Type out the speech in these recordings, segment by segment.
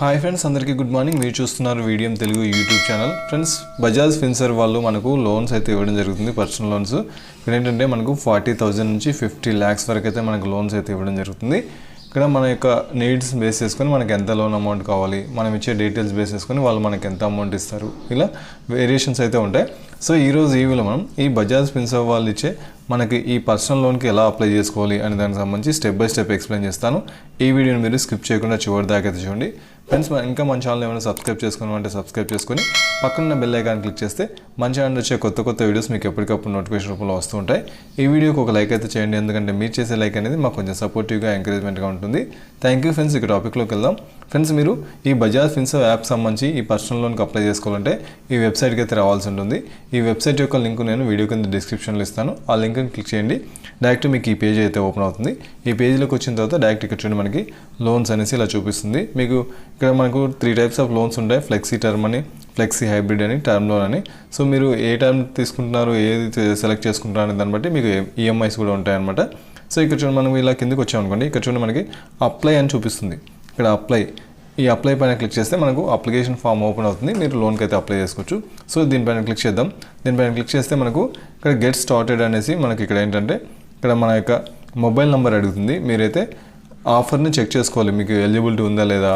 Hi friends, అందరికీ good morning. మీరు చూస్తున్నారు వీడియం Telugu YouTube channel. Friends, Bajaj Finserv వాళ్ళు మనకు లోన్స్ అయితే ఇవ్వడం జరుగుతుంది, పర్సనల్ లోన్స్. ఇక్కడ ఏంటంటే మనకు 40,000 నుంచి 50 lakhs వరకు అయితే మనకు లోన్స్ అయితే ఇవ్వడం జరుగుతుంది. ఇక్కడ మన యొక్క నీడ్స్ బేస్ చేసుకొని మనకి ఎంత లోన్ అమౌంట్ కావాలి, మనం ఇచ్చే డీటెయిల్స్ బేస్ చేసుకొని వాళ్ళు మనకి ఎంత అమౌంట్ ఇస్తారు, ఇలా వేరియేషన్స్ అయితే ఉంటాయి. సో ఈరోజు ఈ వీడియోలో మనం ఈ బజాజ్ ఫిన్సర్ వాళ్ళు ఇచ్చే మనకి ఈ పర్సనల్ లోన్కి ఎలా అప్లై చేసుకోవాలి అనే దానికి సంబంధించి స్టెప్ బై స్టెప్ ఎక్స్ప్లెయిన్ చేస్తాను. ఈ వీడియోని మీరు స్కిప్ చేయకుండా చివరి దాకా అయితే చూడండి. ఫ్రెండ్స్, ఇంకా మన ఛానల్ ఏమైనా సబ్స్క్రైబ్ చేసుకోవాలంటే సబ్స్క్రైబ్ చేసుకొని పక్కన బెల్ ఐకాన్ క్లిక్ చేస్తే మన ఛానల్ వచ్చే కొత్త వీడియోస్ మీకు ఎప్పటికప్పుడు నోటిఫికేషన్ రూపంలో వస్తూ ఉంటాయి. ఈ వీడియోకి ఒక లైక్ అయితే చేయండి, ఎందుకంటే మీరు చేసే లైక్ అనేది మాకు కొంచెం సపోర్టివ్గా ఎంకరేజ్మెంట్గా ఉంటుంది. Thank you friends. ఇక టాపిక్లోకి వెళ్దాం. ఫ్రెండ్స్, మీరు ఈ బజాజ్ ఫిన్సర్ యాప్ సంబంధించి ఈ పర్సనల్ లోన్కి అప్లై చేసుకోవాలంటే ఈ వెబ్సైట్కి అయితే రావాల్సి ఉంటుంది. ఈ వెబ్సైట్ యొక్క లింక్ నేను వీడియో కింద డిస్క్రిప్షన్లో ఇస్తాను. ఆ లింక్ని క్లిక్ చేయండి, డైరెక్ట్ మీకు ఈ పేజ్ అయితే ఓపెన్ అవుతుంది. ఈ పేజ్లోకి వచ్చిన తర్వాత డైరెక్ట్ ఇక్కడ చూడండి, మనకి లోన్స్ అనేసి ఇలా చూపిస్తుంది. మీకు ఇక్కడ మనకు 3 types ఆఫ్ లోన్స్ ఉంటాయి: ఫ్లెక్సీ టర్మ్ అని, ఫ్లెక్సీ హైబ్రిడ్ అని, టర్మ్ లోన్ అని. సో మీరు ఏ టర్మ్ తీసుకుంటున్నారు, ఏది సెలెక్ట్ చేసుకుంటున్నారు అనే దాన్ని బట్టి మీకు ఈఎంఐస్ కూడా ఉంటాయన్నమాట. సో ఇక్కడ చూడండి, మనం ఇలా కిందకి వచ్చామనుకోండి, ఇక్కడ చూడండి మనకి అప్లై అని చూపిస్తుంది. ఇక్కడ ఈ అప్లై పైన క్లిక్ చేస్తే మనకు అప్లికేషన్ ఫామ్ ఓపెన్ అవుతుంది. మీరు లోన్కి అయితే అప్లై చేసుకోవచ్చు. సో దీనిపైన క్లిక్ చేద్దాం. దీనిపైన క్లిక్ చేస్తే మనకు ఇక్కడ గెట్ స్టార్టెడ్ అనేసి మనకి ఇక్కడ ఏంటంటే ఇక్కడ మన యొక్క మొబైల్ నెంబర్ అడుగుతుంది. మీరైతే ఆఫర్ని చెక్ చేసుకోవాలి, మీకు ఎలిజిబిలిటీ ఉందా లేదా,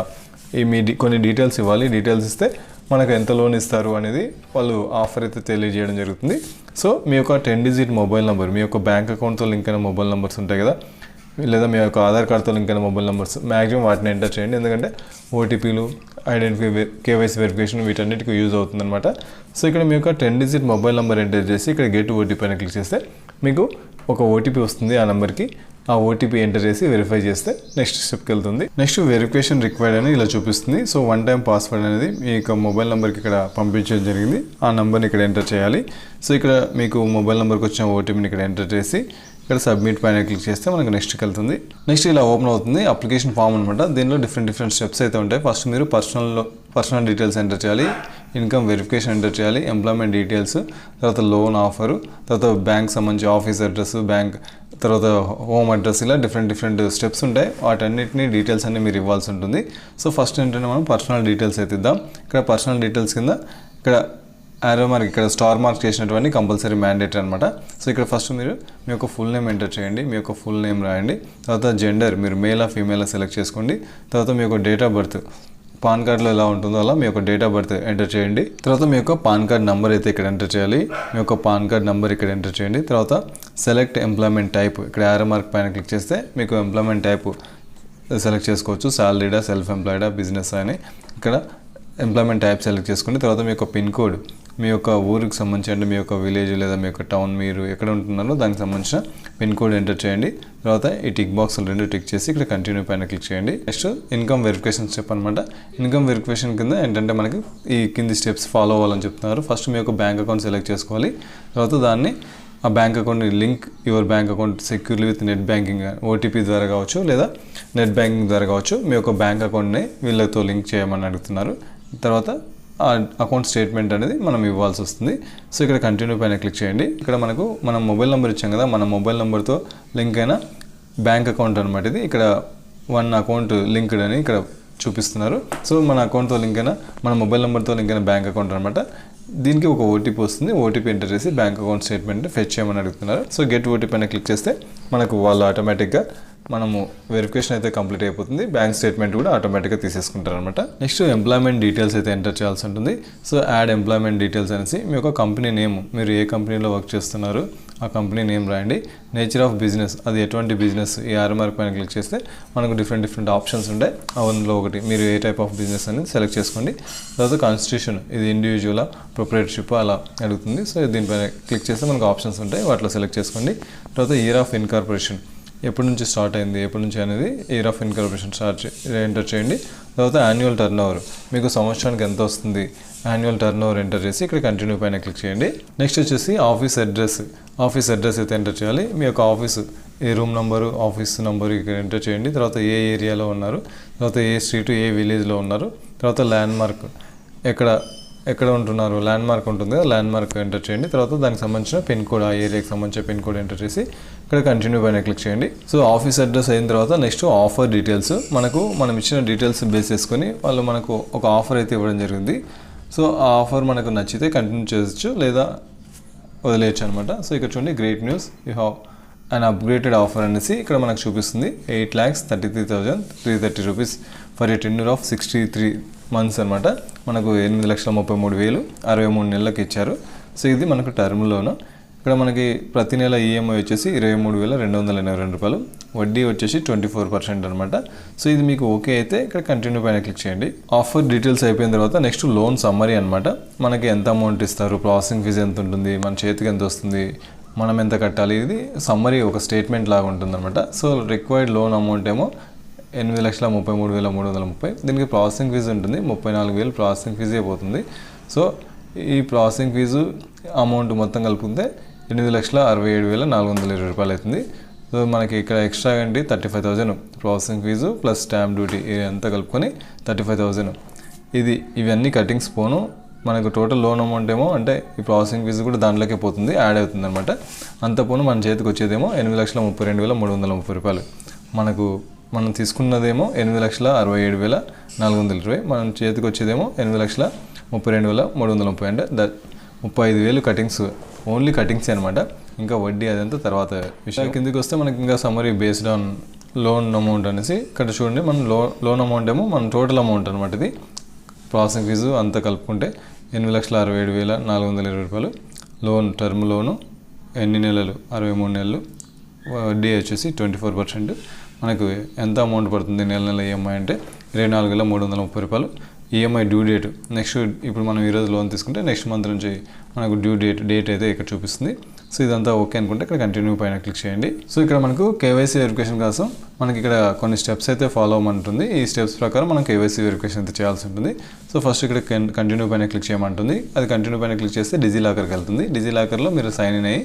మీ కొన్ని డీటెయిల్స్ ఇవ్వాలి. డీటెయిల్స్ ఇస్తే మనకు ఎంత లోన్ ఇస్తారు అనేది వాళ్ళు ఆఫర్ అయితే తెలియజేయడం జరుగుతుంది. సో మీ యొక్క 10 digit మొబైల్ నెంబర్, మీ యొక్క బ్యాంక్ అకౌంట్తో లింక్ అయిన మొబైల్ నెంబర్స్ ఉంటాయి కదా, లేదా మీ యొక్క ఆధార్ కార్డ్తో లింక్ అయిన మొబైల్ నెంబర్స్, మ్యాక్సిమం వాటిని ఎంటర్ చేయండి. ఎందుకంటే ఓటీపీలు, కేవైసీ వెరిఫికేషన్ వీటన్నిటికీ యూజ్ అవుతుందన్నమాట. సో ఇక్కడ మీ యొక్క 10 digit మొబైల్ నెంబర్ ఎంటర్ చేసి ఇక్కడ గెట్ ఓటీపీ అని క్లిక్ చేస్తే మీకు ఒక ఓటీపీ వస్తుంది. ఆ నెంబర్కి ఆ ఓటీపీ ఎంటర్ చేసి వెరిఫై చేస్తే నెక్స్ట్ స్టెప్కి వెళ్తుంది. నెక్స్ట్ వెరిఫికేషన్ రిక్వైర్డ్ అని ఇలా చూపిస్తుంది. సో 1 time పాస్వర్డ్ అనేది మీ యొక్క మొబైల్ నెంబర్కి ఇక్కడ పంపించడం జరిగింది. ఆ నెంబర్ని ఇక్కడ ఎంటర్ చేయాలి. సో ఇక్కడ మీకు మొబైల్ నెంబర్కి వచ్చిన ఓటీపీని ఇక్కడ ఎంటర్ చేసి ఇక్కడ సబ్మిట్ పైన క్లిక్ చేస్తే మనకు నెక్స్ట్కి వెళ్తుంది. నెక్స్ట్ ఇలా ఓపెన్ అవుతుంది అప్లికేషన్ ఫామ్ అనమాట. దీనిలో డిఫరెంట్ స్టెప్స్ అయితే ఉంటాయి. ఫస్ట్ మీరు పర్సనల్ డీటెయిల్స్ ఎంటర్ చేయాలి, ఇన్కమ్ వెరిఫికేషన్ ఎంటర్ చేయాలి, ఎంప్లాయ్మెంట్ డీటెయిల్స్, తర్వాత లోన్ ఆఫరు, తర్వాత బ్యాంక్ సంబంధించి ఆఫీస్ అడ్రస్, బ్యాంక్, తర్వాత హోమ్ అడ్రస్, ఇలా డిఫరెంట్ స్టెప్స్ ఉంటాయి. వాటన్నిటిని డీటెయిల్స్ అన్ని మీరు ఇవ్వాల్సి ఉంటుంది. సో ఫస్ట్ ఏంటంటే మనం పర్సనల్ డీటెయిల్స్ అయితే ఇద్దాం. ఇక్కడ పర్సనల్ డీటెయిల్స్ కింద ఇక్కడ యారో మార్క్, ఇక్కడ స్టార్ మార్క్ చేసినటువంటి కంపల్సరీ మ్యాండేటరీ అనమాట. సో ఇక్కడ ఫస్ట్ మీరు మీ యొక్క ఫుల్ నేమ్ ఎంటర్ చేయండి, మీ యొక్క ఫుల్ నేమ్ రాయండి. తర్వాత జెండర్, మీరు మేలా ఫీమేలా సెలెక్ట్ చేసుకోండి. తర్వాత మీ యొక్క డేట్ ఆఫ్ బర్త్, పాన్ కార్డ్లో ఎలా ఉంటుందో అలా మీ యొక్క డేట్ ఆఫ్ బర్త్ ఎంటర్ చేయండి. తర్వాత మీ యొక్క పాన్ కార్డ్ నెంబర్ అయితే ఇక్కడ ఎంటర్ చేయాలి. మీ యొక్క పాన్ కార్డ్ నెంబర్ ఇక్కడ ఎంటర్ చేయండి. తర్వాత సెలెక్ట్ ఎంప్లాయ్మెంట్ టైప్, ఇక్కడ యారో మార్క్ పైన క్లిక్ చేస్తే మీకు ఎంప్లాయ్మెంట్ టైప్ సెలెక్ట్ చేసుకోవచ్చు. సాలరీడా, సెల్ఫ్ ఎంప్లాయిడా, బిజినెస్ అని ఇక్కడ ఎంప్లాయ్మెంట్ టైప్ సెలెక్ట్ చేసుకోండి. తర్వాత మీ యొక్క పిన్ కోడ్, మీ యొక్క ఊరికి సంబంధించి, అంటే మీ యొక్క విలేజ్ లేదా మీ యొక్క టౌన్, మీరు ఎక్కడ ఉంటున్నారో దానికి సంబంధించిన పిన్ కోడ్ ఎంటర్ చేయండి. తర్వాత ఈ టిక్ బాక్స్లు 2 టిక్ చేసి ఇక్కడ కంటిన్యూ పైన క్లిక్ చేయండి. నెక్స్ట్ ఇన్కమ్ వెరిఫికేషన్ స్టెప్ అనమాట. ఇన్కమ్ వెరిఫికేషన్ కింద ఏంటంటే మనకి ఈ కింది స్టెప్స్ ఫాలో అవ్వాలని చెప్తున్నారు. ఫస్ట్ మీ యొక్క బ్యాంక్ అకౌంట్ సెలెక్ట్ చేసుకోవాలి. తర్వాత దాన్ని ఆ బ్యాంక్ అకౌంట్ని link your bank account securely with net banking, OTP ద్వారా కావచ్చు లేదా నెట్ బ్యాంకింగ్ ద్వారా కావచ్చు, మీ యొక్క బ్యాంక్ అకౌంట్ని వీళ్ళతో లింక్ చేయమని అడుగుతున్నారు. తర్వాత ఆ అకౌంట్ స్టేట్మెంట్ అనేది మనం ఇవ్వాల్సి వస్తుంది. సో ఇక్కడ కంటిన్యూ పైన క్లిక్ చేయండి. ఇక్కడ మనం మొబైల్ నెంబర్ ఇచ్చాం కదా, మన మొబైల్ నెంబర్తో లింక్ అయిన బ్యాంక్ అకౌంట్ అనమాట ఇది. ఇక్కడ 1 అకౌంట్ లింక్డ్ అని ఇక్కడ చూపిస్తున్నారు. సో మన అకౌంట్తో లింక్ అయిన, మన మొబైల్ నెంబర్తో లింక్ అయిన బ్యాంక్ అకౌంట్ అనమాట. దీనికి ఒక ఓటీపీ వస్తుంది. ఓటీపీ ఎంటర్ చేసి బ్యాంక్ అకౌంట్ స్టేట్మెంట్ ఫెచ్ చేయమని అడుగుతున్నారు. సో గెట్ ఓటీపీ పైన క్లిక్ చేస్తే మనకు వాళ్ళు ఆటోమేటిక్గా మనము వెరిఫికేషన్ అయితే కంప్లీట్ అయిపోతుంది. బ్యాంక్ స్టేట్మెంట్ కూడా ఆటోమేటిక్గా తీసేసుకుంటారు అనమాట. నెక్స్ట్ ఎంప్లాయ్మెంట్ డీటెయిల్స్ అయితే ఎంటర్ చేయాల్సి ఉంటుంది. సో యాడ్ ఎంప్లాయ్మెంట్ డీటెయిల్స్ అనేసి మీ యొక్క కంపెనీ నేమ్, మీరు ఏ కంపెనీలో వర్క్ చేస్తున్నారు ఆ కంపెనీ నేమ్ రాయండి. నేచర్ ఆఫ్ బిజినెస్, అది ఎటువంటి బిజినెస్, ఈ ఆరో మార్క్ పైన క్లిక్ చేస్తే మనకు డిఫరెంట్ ఆప్షన్స్ ఉంటాయి. అందులో ఒకటి మీరు ఏ టైప్ ఆఫ్ బిజినెస్ అనేది సెలెక్ట్ చేసుకోండి. తర్వాత కాన్స్టిట్యూషన్, ఇది ఇండివిజువల్ ప్రొప్రైటర్షిప్ అలా అడుగుతుంది. సో దీనిపైన క్లిక్ చేస్తే మనకు ఆప్షన్స్ ఉంటాయి, వాటిలో సెలెక్ట్ చేసుకోండి. తర్వాత ఇయర్ ఆఫ్ ఇన్కార్పొరేషన్, ఎప్పటి నుంచి స్టార్ట్ అయింది, ఎప్పటి నుంచి అనేది ఇయర్ ఆఫ్ ఇన్కార్పొరేషన్ ఎంటర్ చేయండి. తర్వాత యాన్యువల్ టర్న్ ఓవర్, మీకు సంవత్సరానికి ఎంత వస్తుంది, యాన్యువల్ టర్న్ ఓవర్ ఎంటర్ చేసి ఇక్కడ కంటిన్యూ పైన క్లిక్ చేయండి. నెక్స్ట్ వచ్చేసి ఆఫీస్ అడ్రస్ అయితే ఎంటర్ చేయాలి. మీ యొక్క ఆఫీసు, ఏ రూమ్ నెంబరు, ఆఫీస్ నెంబరు ఇక్కడ ఎంటర్ చేయండి. తర్వాత ఏ ఏరియాలో ఉన్నారు, తర్వాత ఏ స్ట్రీట్, ఏ విలేజ్లో ఉన్నారు, తర్వాత ల్యాండ్ మార్క్, ఎక్కడ ఎక్కడ ఉంటున్నారు ల్యాండ్ మార్క్ ఉంటుంది కదా, ల్యాండ్ మార్క్ ఎంటర్ చేయండి. తర్వాత దానికి సంబంధించిన పిన్ కోడ్, ఆ ఏరియాకి సంబంధించిన పిన్ కోడ్ ఎంటర్ చేసి ఇక్కడ కంటిన్యూ పైన క్లిక్ చేయండి. సో ఆఫీస్ అడ్రస్ అయిన తర్వాత నెక్స్ట్ ఆఫర్ డీటెయిల్స్, మనం ఇచ్చిన డీటెయిల్స్ బేస్ చేసుకొని వాళ్ళు మనకు ఒక ఆఫర్ అయితే ఇవ్వడం జరిగింది. సో ఆ ఆఫర్ మనకు నచ్చితే కంటిన్యూ చేయొచ్చు లేదా వదిలేయచ్చు అనమాట. సో ఇక్కడ చూడండి, great news, you have and upgraded offer అనేసి ఇక్కడ మనకు చూపిస్తుంది. 8,33,330 rupees for a tenure of 63 months అనమాట. మనకు 8,33,000 63 నెలలకు ఇచ్చారు. సో ఇది మనకు టర్మ్ లోను. ఇక్కడ మనకి ప్రతి నెల ఈఎంఐ వచ్చేసి 23,282 రూపాయలు, వడ్డీ వచ్చేసి 24% అనమాట. సో ఇది మీకు ఓకే అయితే ఇక్కడ కంటిన్యూ పైన క్లిక్ చేయండి. ఆఫర్ డీటెయిల్స్ అయిపోయిన తర్వాత నెక్స్ట్ లోన్ సమ్మరీ అనమాట. మనకి ఎంత అమౌంట్ ఇస్తారు, ప్రాసెసింగ్ ఫీజు ఎంత ఉంటుంది, మన చేతికి ఎంత వస్తుంది, మనం ఎంత కట్టాలి, ఇది సమ్మరీ ఒక స్టేట్మెంట్ లాగా ఉంటుందన్నమాట. సో రిక్వైర్డ్ లోన్ అమౌంట్ ఏమో 8,33,330. దీనికి ప్రాసెసింగ్ ఫీజు ఉంటుంది 34,000 ప్రాసెసింగ్ ఫీజే పోతుంది. సో ఈ ప్రాసెసింగ్ ఫీజు అమౌంట్ మొత్తం కలుపుకుంటే 8,67,420 రూపాయలు అవుతుంది. సో మనకి ఇక్కడ ఎక్స్ట్రా అంటే 35,000 processing fee plus stamp duty ఇదంతా కలుపుకొని 35,000. ఇవన్నీ కటింగ్స్ పోను. మనకు టోటల్ లోన్ అమౌంట్ ఏమో అంటే ఈ ప్రాసెసింగ్ ఫీజు కూడా దాంట్లోకే పోతుంది, యాడ్ అవుతుంది అనమాట. అంత పోను మన చేతికి వచ్చేదేమో 8,32,330 రూపాయలు. మనం తీసుకున్నదేమో 8,67,420. మనం చేతికి వచ్చేదేమో 8,32,330. అంటే 35,000 కటింగ్స్, ఓన్లీ కటింగ్స్ అనమాట. ఇంకా వడ్డీ అదంతా తర్వాత విషయం. కిందికి వస్తే మనకి ఇంకా summary based on loan amount అనేసి ఇక్కడ చూడండి. మన లోన్ అమౌంట్ ఏమో మన టోటల్ అమౌంట్ అనమాట. ఇది ప్రాసెసింగ్ ఫీజు అంతా కలుపుకుంటే 8,67,420 రూపాయలు. లోన్ టర్మ్ లోను ఎన్ని నెలలు, 63 నెలలు, వడ్డీ వచ్చేసి 24%. మనకు ఎంత అమౌంట్ పడుతుంది నెల ఈఎంఐ అంటే 24,330 రూపాయలు. ఈఎంఐ డ్యూ డేట్ నెక్స్ట్, ఇప్పుడు మనం ఈరోజు లోన్ తీసుకుంటే నెక్స్ట్ మంత్ నుంచి మనకు డ్యూ డేట్ అయితే ఇక్కడ చూపిస్తుంది. సో ఇదంతా ఓకే అనుకుంటే ఇక్కడ కంటిన్యూ పైన క్లిక్ చేయండి. సో ఇక్కడ మనకు కేవైసీ వెరిఫికేషన్ కోసం మనకి ఇక్కడ కొన్ని స్టెప్స్ అయితే ఫాలో అవ్వమంటుంది. ఈ స్టెప్స్ ప్రకారం మనం కేవైసీ వెరిఫికేషన్ అయితే చేయాల్సి ఉంటుంది. సో ఫస్ట్ ఇక్కడ కంటిన్యూ పైన క్లిక్ చేయమంటుంది. అది కంటిన్యూ పైన క్లిక్ చేస్తే డిజిలాకర్కి వెళ్తుంది. డిజిలాకర్లో మీరు సైన్ ఇన్ అయ్యి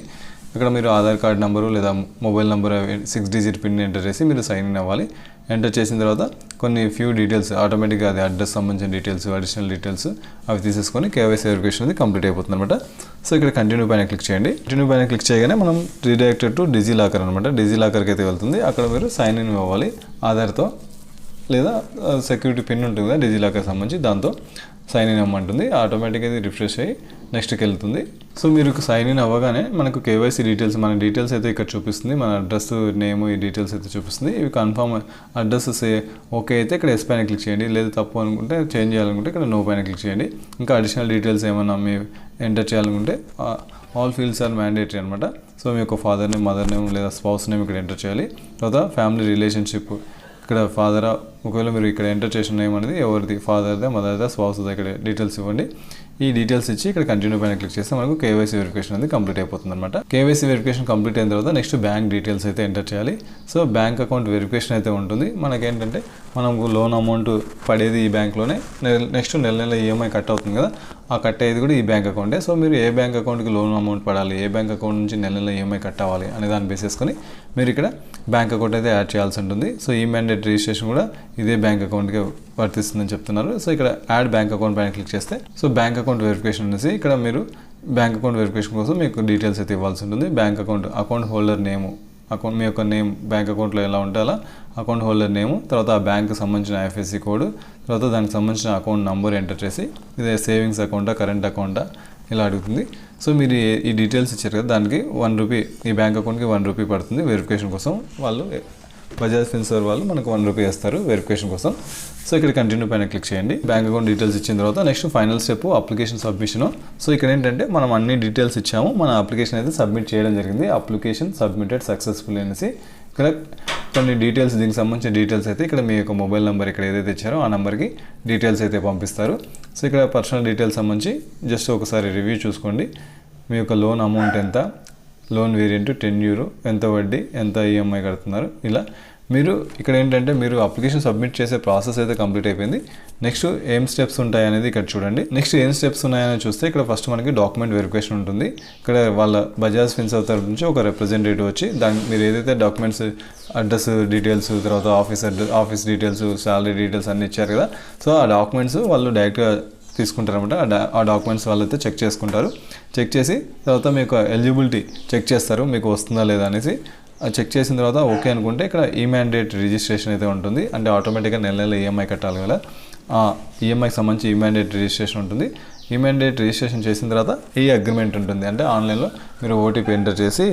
ఇక్కడ మీరు ఆధార్ కార్డ్ నెంబరు లేదా mobile number 6 digit pin enter చేసి మీరు సైన్ ఇన్ అవ్వాలి. ఎంటర్ చేసిన తర్వాత కొన్ని ఫ్యూ డీటెయిల్స్ ఆటోమేటిక్గా అది అడ్రస్ సంబంధించిన డీటెయిల్స్, అడిషనల్ డీటెయిల్స్ అవి తీసేసుకొని కేవైసీ వెరిఫికేషన్ అనేది కంప్లీట్ అయిపోతుంది అనమాట. సో ఇక్కడ కంటిన్యూ పైన క్లిక్ చేయండి. కంటిన్యూ పైన క్లిక్ చేయగానే మనం రీడైరెక్టెడ్ టు డిజిలాకర్ అనమాట. డిజిలాకర్కి అయితే వెళ్తుంది. అక్కడ మీరు సైన్ ఇన్ అవ్వాలి ఆధార్తో లేదా సెక్యూరిటీ పిన్ ఉంటుంది కదా డిజిలాకర్ సంబంధించి, దాంతో సైన్ ఇన్ అవ్వమంటుంది. ఆటోమేటిక్గా ఇది రిఫ్రెష్ అయ్యి నెక్స్ట్కి వెళ్తుంది. సో మీరు సైన్ ఇన్ అవ్వగానే మనకు కేవైసీ డీటెయిల్స్, మన డీటెయిల్స్ అయితే ఇక్కడ చూపిస్తుంది. మన అడ్రస్, నేమ్, ఈ డీటెయిల్స్ అయితే చూపిస్తుంది. ఇవి కన్ఫర్మ్ అడ్రస్ ఓకే అయితే ఇక్కడ ఎస్ పైన క్లిక్ చేయండి. లేదు తప్పు అనుకుంటే చేంజ్ చేయాలనుకుంటే ఇక్కడ నో పైన క్లిక్ చేయండి. ఇంకా అడిషనల్ డీటెయిల్స్ ఏమన్నా మీ ఎంటర్ చేయాలనుకుంటే ఆల్ ఫీల్డ్స్ ఆర్ మ్యాండేటరీ అనమాట. సో మీ యొక్క ఫాదర్ నేమ్, మదర్ నేమ్ లేదా స్పౌస్ నేమ్ ఇక్కడ ఎంటర్ చేయాలి. తర్వాత ఫ్యామిలీ రిలేషన్షిప్ ఇక్కడ ఫాదరా, ఒకవేళ మీరు ఇక్కడ ఎంటర్ చేసిన నేమ్ అనేది ఎవరిది, ఫాదర్దా, మదర్దా, స్పౌస్దా ఇక్కడ డీటెయిల్స్ ఇవ్వండి. ఈ డీటెయిల్స్ ఇచ్చి ఇక్కడ కంటిన్యూ పైన క్లిక్ చేస్తే మనకు కేవైసీ వెరిఫికేషన్ అనేది కంప్లీట్ అయిపోతుంది అనమాట. కేవైసీ వెరిఫికేషన్ కంప్లీట్ అయిన తర్వాత నెక్స్ట్ బ్యాంక్ డీటెయిల్స్ అయితే ఎంటర్ చేయాలి. సో బ్యాంక్ అకౌంట్ వెరిఫికేషన్ అయితే ఉంటుంది. మనకేంటంటే మనం లోన్ అమౌంట్ పడేది ఈ బ్యాంక్లోనే, నెక్స్ట్ నెల ఈఎంఐ కట్ అవుతుంది కదా, ఆ కట్ అయ్యేది కూడా ఈ బ్యాంక్ అకౌంటే. సో మీరు ఏ బ్యాంక్ అకౌంట్కి లోన్ అమౌంట్ పడాలి, ఏ బ్యాంక్ అకౌంట్ నుంచి నెల ఈఎంఐ కట్ అవ్వాలి అనే దాన్ని బేస్ చేసుకొని మీరు ఇక్కడ బ్యాంక్ అకౌంట్ అయితే యాడ్ చేయాల్సి ఉంటుంది. సో ఈ మ్యాండేట్ రిజిస్ట్రేషన్ కూడా ఇదే బ్యాంక్ అకౌంట్కి వర్తిస్తుందని చెప్తున్నారు. సో ఇక్కడ యాడ్ బ్యాంక్ అకౌంట్ పైన క్లిక్ చేస్తే సో బ్యాంక్ అకౌంట్ వెరిఫికేషన్ అనేసి ఇక్కడ మీరు బ్యాంక్ అకౌంట్ వెరిఫికేషన్ కోసం మీకు డీటెయిల్స్ అయితే ఇవ్వాల్సి ఉంటుంది. బ్యాంక్ అకౌంట్ హోల్డర్ నేము, మీ యొక్క నేమ్ బ్యాంక్ అకౌంట్లో ఎలా ఉంటే అలా అకౌంట్ హోల్డర్ నేము, తర్వాత ఆ బ్యాంక్కి సంబంధించిన ఐఎఫ్ఎస్సి కోడ్, తర్వాత దానికి సంబంధించిన అకౌంట్ నంబర్ ఎంటర్ చేసి ఇదే సేవింగ్స్ అకౌంటా, కరెంట్ అకౌంటా ఇలా అడుగుతుంది. సో మీరు ఈ డీటెయిల్స్ ఇచ్చారు కదా, దానికి 1 రూపీ, ఈ బ్యాంక్ అకౌంట్కి 1 రూపీ పడుతుంది వెరిఫికేషన్ కోసం. వాళ్ళు బజాజ్ ఫిన్సర్వ్ వాళ్ళు మనకు 1 రూపీ వేస్తారు వెరిఫికేషన్ కోసం. సో ఇక్కడ కంటిన్యూ పైన క్లిక్ చేయండి. బ్యాంక్ అకౌంట్ డీటెయిల్స్ ఇచ్చిన తర్వాత next final step application submission. So ఇక్కడ ఏంటంటే మనం అన్ని డీటెయిల్స్ ఇచ్చాము, మన అప్లికేషన్ అయితే సబ్మిట్ చేయడం జరిగింది. అప్లికేషన్ సబ్మిటెడ్ సక్సెస్ఫుల్ అనేసి ఇక్కడ కొన్ని డీటెయిల్స్, దీనికి సంబంధించిన డీటెయిల్స్ అయితే ఇక్కడ మీ యొక్క మొబైల్ నెంబర్ ఇక్కడ ఏదైతే ఇచ్చారో ఆ నెంబర్కి డీటెయిల్స్ అయితే పంపిస్తారు. సో ఇక్కడ పర్సనల్ డీటెయిల్స్ సంబంధించి జస్ట్ ఒకసారి రివ్యూ చూసుకోండి. మీ యొక్క లోన్ అమౌంట్ ఎంత, లోన్ వేరియంట్, టెన్యూర్, ఎంత వడ్డీ, ఎంత ఈఎంఐ కడుతున్నారు, ఇలా మీరు ఇక్కడ ఏంటంటే మీరు అప్లికేషన్ సబ్మిట్ చేసే ప్రాసెస్ అయితే కంప్లీట్ అయిపోయింది. నెక్స్ట్ ఏం స్టెప్స్ ఉంటాయి అనేది ఇక్కడ చూడండి. నెక్స్ట్ ఏం స్టెప్స్ ఉన్నాయని చూస్తే ఇక్కడ ఫస్ట్ మనకి డాక్యుమెంట్ వెరిఫికేషన్ ఉంటుంది. ఇక్కడ వాళ్ళ బజాజ్ ఫిన్సర్వ్ తరఫు నుంచి ఒక రిప్రజెంటేటివ్ వచ్చి మీరు ఏదైతే డాక్యుమెంట్స్, అడ్రస్ డీటెయిల్స్, తర్వాత ఆఫీస్ డీటెయిల్స్, శాలరీ డీటెయిల్స్ అన్నీ ఇచ్చారు కదా, సో ఆ డాక్యుమెంట్స్ వాళ్ళు డైరెక్ట్గా తీసుకుంటారనమాట. ఆ డాక్యుమెంట్స్ వాళ్ళైతే చెక్ చేసుకుంటారు. చెక్ చేసి తర్వాత మీకు ఎలిజిబిలిటీ చెక్ చేస్తారు, మీకు వస్తుందా లేదా అనేసి. చెక్ చేసిన తర్వాత ఓకే అనుకుంటే ఇక్కడ ఈ మ్యాండేట్ రిజిస్ట్రేషన్ అయితే ఉంటుంది. అంటే ఆటోమేటిక్గా నెల నెల ఈఎంఐ కట్టాలి కదా, ఈఎంఐకి సంబంధించి ఈ మ్యాండేట్ రిజిస్ట్రేషన్ ఉంటుంది. ఈ మ్యాండేట్ రిజిస్ట్రేషన్ చేసిన తర్వాత ఈ అగ్రిమెంట్ ఉంటుంది. అంటే ఆన్లైన్లో మీరు ఓటీపీ ఎంటర్ చేసి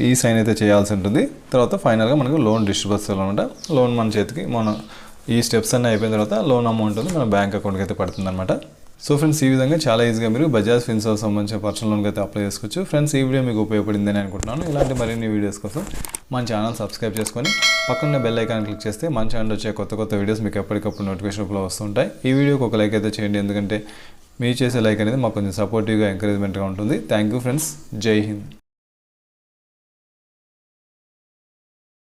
ఈ సైన్ అయితే చేయాల్సి ఉంటుంది. తర్వాత ఫైనల్గా మనకు లోన్ డిస్ట్రిబ్యూట్ అనమాట. లోన్ మన చేతికి ఈ స్టెప్స్ అన్నీ అయిపోయిన తర్వాత లోన్ అమౌంట్ ఉంది మన బ్యాంక్ అకౌంట్కి అయితే పడుతుంది అనమాట. సో ఫ్రెండ్స్, ఈ విధంగా చాలా ఈజీగా మీరు బజాజ్ ఫిన్సర్వ్ సంబంధించిన పర్సనల్ లోన్కి అయితే అప్లై చేసుకోవచ్చు. ఫ్రెండ్స్, ఈ వీడియో మీకు ఉపయోగపడిందని అనుకుంటున్నాను. ఇలాంటి మరిన్ని వీడియోస్ కోసం మన ఛానల్ సబ్స్క్రైబ్ చేసుకొని పక్కన బెల్ ఐకాన్ క్లిక్ చేస్తే మన ఛానల్ వచ్చే కొత్త వీడియోస్ మీకు ఎప్పటికప్పుడు నోటిఫికేషన్ రూపంలో వస్తుంటాయి. ఈ వీడియోకి ఒక లైక్ అయితే చేయండి, ఎందుకంటే మీరు చేసే లైక్ అనేది మాకు కొంచెం సపోర్టివ్గా ఎంకరేజ్మెంట్గా ఉంటుంది. Thank you friends. జై హింద్.